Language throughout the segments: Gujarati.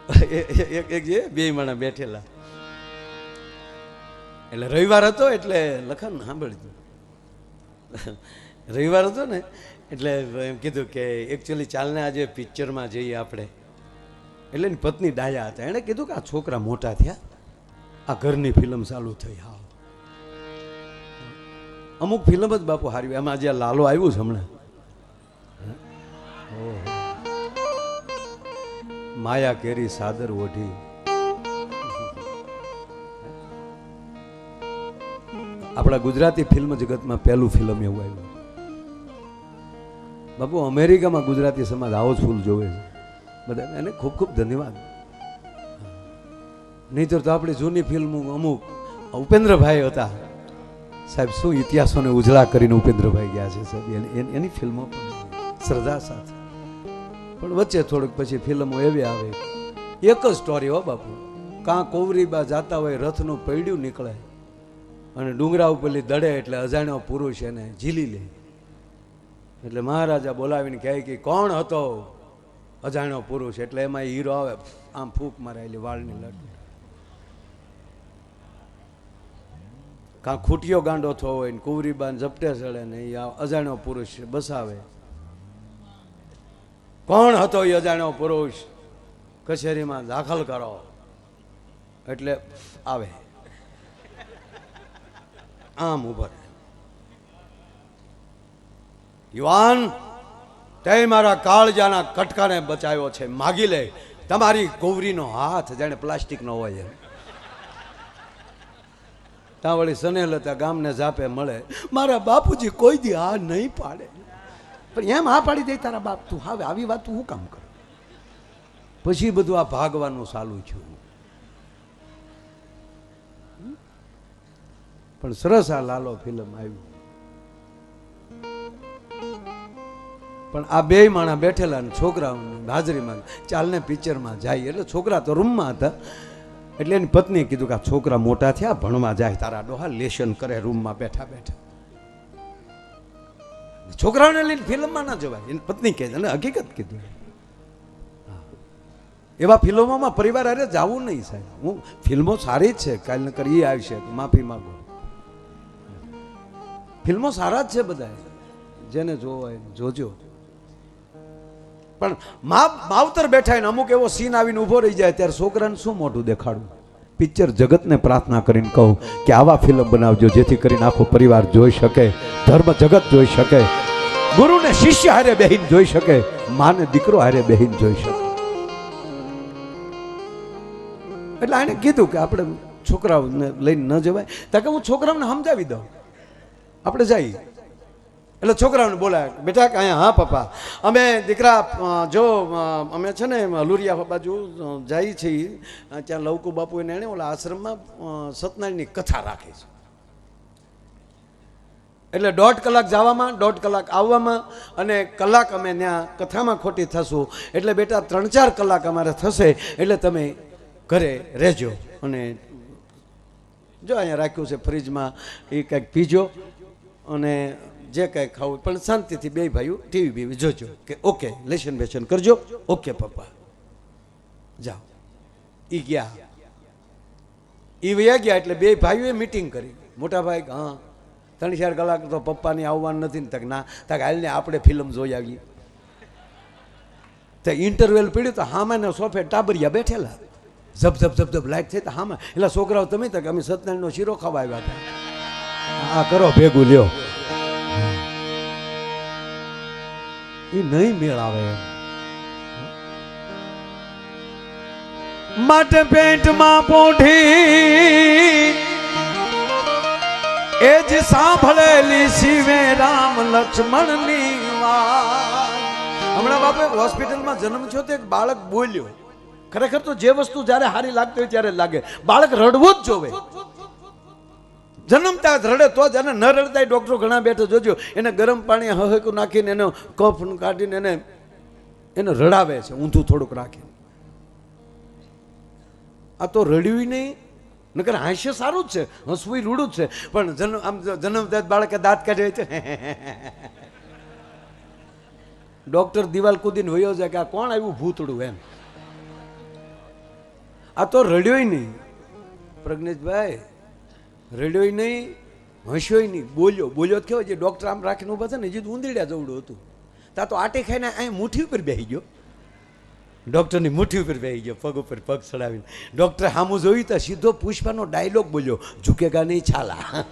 એક જે બે માણા બેઠેલા, એટલે રવિવાર હતો એટલે લખન સાંભળજો, રવિવાર હતો ને એટલે એમ કીધું કે એકચ્યુઅલી ચાલને આજે પિક્ચરમાં જઈએ આપણે. એટલે એની પત્ની ડાયા હતા, એણે કીધું કે આ છોકરા મોટા થયા, આ ઘરની ફિલ્મ ચાલુ થઈ. હા, અમુક ફિલ્મ જ બાપુ હારી. એમાં આજે લાલો આવ્યું છે હમણાં, માયા કેરી સાદર ઓઢી. આપણા ગુજરાતી ફિલ્મ જગતમાં પહેલું ફિલ્મ એવું આવ્યું બાપુ. અમેરિકામાં ગુજરાતી સમાજ આવો જ ફૂલ જોવે છે બધા, એને ખૂબ ખૂબ ધન્યવાદ. નહીંતર તો આપણી જૂની ફિલ્મો અમુક, ઉપેન્દ્રભાઈ હતા સાહેબ, શું ઇતિહાસોને ઉજળા કરીને ઉપેન્દ્રભાઈ ગયા છે સાહેબ, એની ફિલ્મો પણ શ્રદ્ધા સાથે. પણ વચ્ચે થોડુંક પછી ફિલ્મો એવી આવે, એક જ સ્ટોરી હો બાપુ. કાં કોવરીબા જાતા હોય, રથનું પૈડ્યું નીકળે અને ડુંગરા ઉપરલી દડે એટલે અજાણ્યો પુરુષ એને ઝીલી લે. એટલે મહારાજા બોલાવીને કહે કે કોણ હતો અજાણ્યો પુરુષ? એટલે એમાં હીરો આવે, આમ ફૂંક મારેલી વાળની લટ. કાં ખૂટિયો ગાંડો થયો હોય ને કુંવરીબાન ઝપટે ચડે ને એ અજાણ્યો પુરુષ બસાવે. કોણ હતો એ અજાણ્યો પુરુષ? કચેરીમાં દાખલ કરો. એટલે આવે આમ ઉભર, યુવાન તે મારા કાળજાના કટકાને બચાવ્યો છે, માગી લે તમારી ગૌરીનો હાથ. જાણે પ્લાસ્ટિકનો હોય. ત્યાં વળી સનેલ હતા, ગામને ઝાપે મળે, મારા બાપુજી કોઈ દી આ નહીં પાડે. પણ એમ હા પાડી દે તારા બાપ, તું હવે આવી વાત તું શું કામ કર? પછી બધું આ ભાગવાનું ચાલુ થયું. પણ સરસ આ લાલો ફિલ્મ આવ્યું. પણ આ બે માણા બેઠેલા ને છોકરાઓની હાજરીમાં ચાલને પિક્ચરમાં જાય. એટલે છોકરા તો રૂમમાં હતા, એટલે એની પત્નીએ કીધું કે આ છોકરા મોટા થયા, ભણવા જાય, તારા ડોહા લેશન કરે રૂમમાં બેઠા બેઠા. છોકરાઓને લઈને ફિલ્મમાં ના જવાય, એની પત્ની કહે છે, અને હકીકત કીધું. એવા ફિલ્મોમાં પરિવાર અરે જવું નહીં સાહેબ. હું ફિલ્મો સારી જ છે, કાલ ન કરી આવશે માફી માગો. ફિલ્મો સારા જ છે બધા, જેને જોવો હોય જોજો. પણ માવતર બેઠા ને અમુક એવો સીન આવીને ઉભો રહી જાય ત્યારે છોકરાને શું મોઢું દેખાડવું? પિક્ચર જગતને પ્રાર્થના કરીને કહું કે આવા ફિલ્મ બનાવજો જેથી કરીને આખો પરિવાર જોઈ શકે, ધર્મ જગત જોઈ શકે, ગુરુને શિષ્ય હારે બેહીને જોઈ શકે, માને દીકરો હારે બેહીને જોઈ શકે. એટલે એને કીધું કે આપણે છોકરાઓને લઈને ન જવાય. તાકે હું છોકરાઓને સમજાવી દઉં, આપણે જઈએ. એટલે છોકરાઓને બોલાય, બેટા કે અહીંયા. હા પપ્પા, અમે દીકરા જો અમે છે ને લુરિયા બાજુ જઈએ છીએ, ત્યાં લવકુ બાપુ એને ઓલા આશ્રમમાં સત્યનારાયણની કથા રાખી છે. એટલે 1.5 કલાક જવામાં, 1.5 કલાક આવવામાં, અને કલાક અમે ત્યાં કથામાં ખોટી થશું. એટલે બેટા 3-4 કલાક અમારે થશે, એટલે તમે ઘરે રહેજો. અને જો અહીંયા રાખ્યું છે ફ્રીજમાં, એ કંઈક પીજો અને જે કંઈ ખાવું પણ શાંતિથી બે ભાઈઓ ટીવી બીવી જોજો. કે ઓકે, લેશન બેશન કરજો. ઓકે પપ્પા, જાઓ. એ ગયા, એ વયા ગયા. એટલે બે ભાઈઓએ મિટિંગ કરી. મોટા ભાઈ હા 3-4 કલાક તો પપ્પાની આવવાનું નથી ને? તક ના, તક હાલને આપણે ફિલ્મ જોઈ આવીએ. તો ઇન્ટરવેલ પડ્યું તો હામાને સોફે ટાબરિયા બેઠેલા, ઝપ ઝપ ઝપ ઝપ લાઈટ થઈ તો હામાં. એટલે છોકરાઓ તમે તક અમે સત્યનારાયણનો શીરો ખાવા આવ્યા હતા. આ કરો ભેગું લ્યો, એ નહીં મેળ આવે. માટે પેટમાં પોઠી એ જ સાંભળેલી શિવે રામ લક્ષ્મણની વાત. હમણાં બાપે હોસ્પિટલમાં જન્મ થયો તો એક બાળક બોલ્યો. ખરેખર તો જે વસ્તુ જ્યારે સારી લાગતી હોય ત્યારે લાગે. બાળક રડવું જ જોવે. જન્મતા રડે તો જ, અને ન રડતા ડોક્ટરો ઘણા બેઠા જોજો, એને ગરમ પાણી હહેકું નાખીને એનો કફ કાઢીને એને રડાવે છે, ઊંધું થોડુંક રાખીને. આ તો રડ્યું નહીં, નકર હાસ્ય સારું જ છે, હસવું રૂડું જ છે. પણ આમ જન્મતા બાળકે દાંત કાઢે છે. ડોક્ટર દિવાલ કૂદીને વયો જાય કે આ કોણ આવ્યું ભૂતડું એમ. આ તો રડ્યોય નહીં પ્રજ્ઞેશભાઈ, રડ્યોય નહીં, હસ્યોય નહીં, બોલ્યો. બોલ્યો તો કેવો જે ડૉક્ટર આમ રાખીને ઊભા છે ને જે ઉંદરડ્યા જવડું હતું. તા તો આટી ખાઈને અહીં મુઠ્ઠી ઉપર બેસી ગયો, ડૉક્ટરની મુઠ્ઠી ઉપર બેસી ગયો, પગ ઉપર પગ ચડાવીને. ડૉક્ટરે સામું જોયું તો સીધો પુષ્પાનો ડાયલોગ બોલ્યો, ઝૂકેગા નહીં છાલા.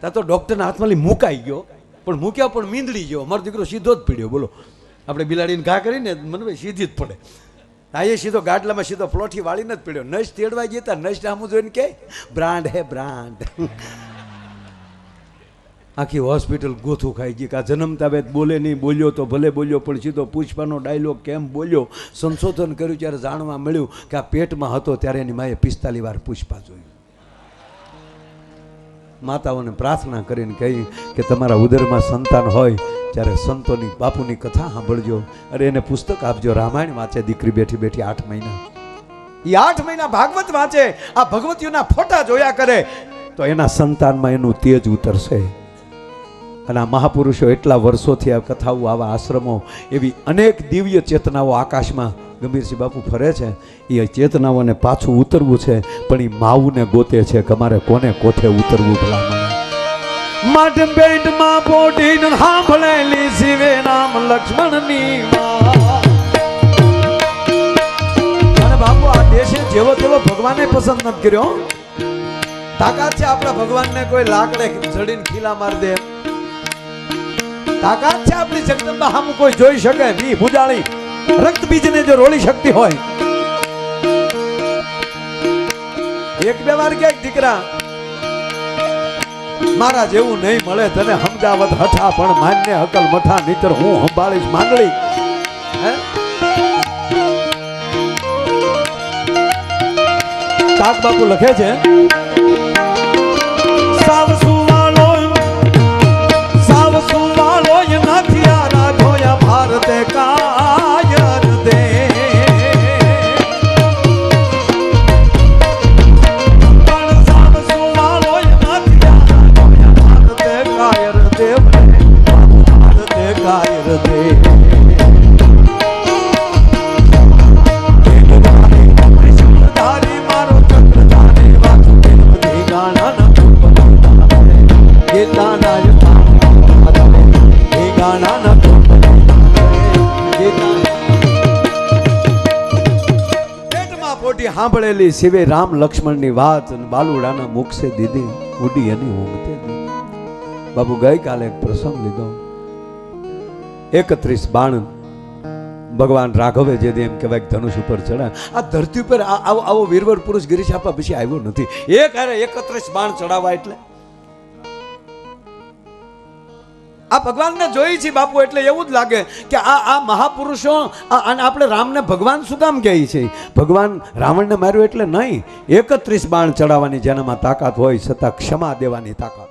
તા તો ડૉક્ટરના હાથમાં મુકાઈ ગયો, પણ મૂક્યા પણ મીંદડી ગયો. અમારો દીકરો સીધો જ પીડ્યો. બોલો, આપણે બિલાડીને ઘા કરીને મને ભાઈ સીધી જ પડે. આ એ સીધો ગાડલામાં સીધો પ્લોઠી વાળીને જ પીડ્યો. નશ તેડવા જતા નશ સામું જોઈને કે બ્રાન્ડ હે બ્રાન્ડ. આખી હોસ્પિટલ ગોથું ખાઈ ગઈ કે આ જન્મતા વેદ બોલે નહીં. બોલ્યો તો ભલે બોલ્યો, પણ સીધો પુષ્પાનો ડાયલોગ કેમ બોલ્યો. સંશોધન કર્યું ત્યારે જાણવા મળ્યું કે આ પેટમાં હતો ત્યારે એની માએ 45 વાર પુષ્પા જોયું. માતાઓને પ્રાર્થના કરીને કહી કે તમારા ઉદરમાં સંતાન હોય ત્યારે સંતોની બાપુની કથા સાંભળજો. અરે એને પુસ્તક આપજો. રામાયણ વાંચે દીકરી બેઠી બેઠી 8 મહિના. એ 8 મહિના ભાગવત વાંચે, આ ભગવતીઓના ફોટા જોયા કરે તો એના સંતાનમાં એનું તેજ ઉતરશે. અને આ મહાપુરુષો એટલા વર્ષોથી આ કથાઓ, આવા આશ્રમો, એવી અનેક દિવ્ય ચેતનાઓ આકાશમાં ગંભીરસિંહ બાપુ ફરે છે. એ ચેતનાઓને પાછું ઉતરવું છે, પણ એ માવુને ગોતે છે કે અમારે કોને કોઠે ઉતરવું. ભલા માટ પેટમાં પોટીને સાંભળેલી શિવે નામ લક્ષ્મણની અને બાપુ આ દેશે જેવો તેવો ભગવાને પસંદ નથી કર્યો. તાકાત છે આપણા ભગવાનને કોઈ લાકડે જડીને ખીલા મારી દે. તાકાત છે આપણી જગદંબા સામું કોઈ જોઈ શકે. વી ભુજાળી રક્ત બીજને જો રોળી શકતી હોય. એક બે વાર ક્યાંક દીકરા મારા જેવું નહીં મળે તને સમજાવત હઠા, પણ માન્ય હકલ મઠા નીતર હું સંભાળીશ માંડળી. કાક બાપુ લખે છે સાવ સુવાળો નથી આ રાધોયા ભારતે કાયર દે. સાંભળેલી શિવે રામ લક્ષ્મણની વાત બાલુડાના મુખ સે દીધી ઉડી એની ઊંઘતે દી. બાબુ ગઈકાલે એક પ્રસંગ લીધો. 31 બાણ ભગવાન રાઘવે જે એમ કહેવાય ધનુષ ઉપર ચડાય. આ ધરતી ઉપર આવો વીરવર પુરુષ ગિરીશ આપા પછી આવ્યો નથી. એક હારે 31 બાણ ચડાવવા એટલે આ ભગવાનને જોઈ છે બાપુ. એટલે એવું જ લાગે કે આ મહાપુરુષો અને આપણે રામને ભગવાન શું કામ કહે છે. ભગવાન રાવણને માર્યો એટલે નહીં, 31 બાણ ચડાવવાની જેનામાં તાકાત હોય છતાં ક્ષમા દેવાની તાકાત.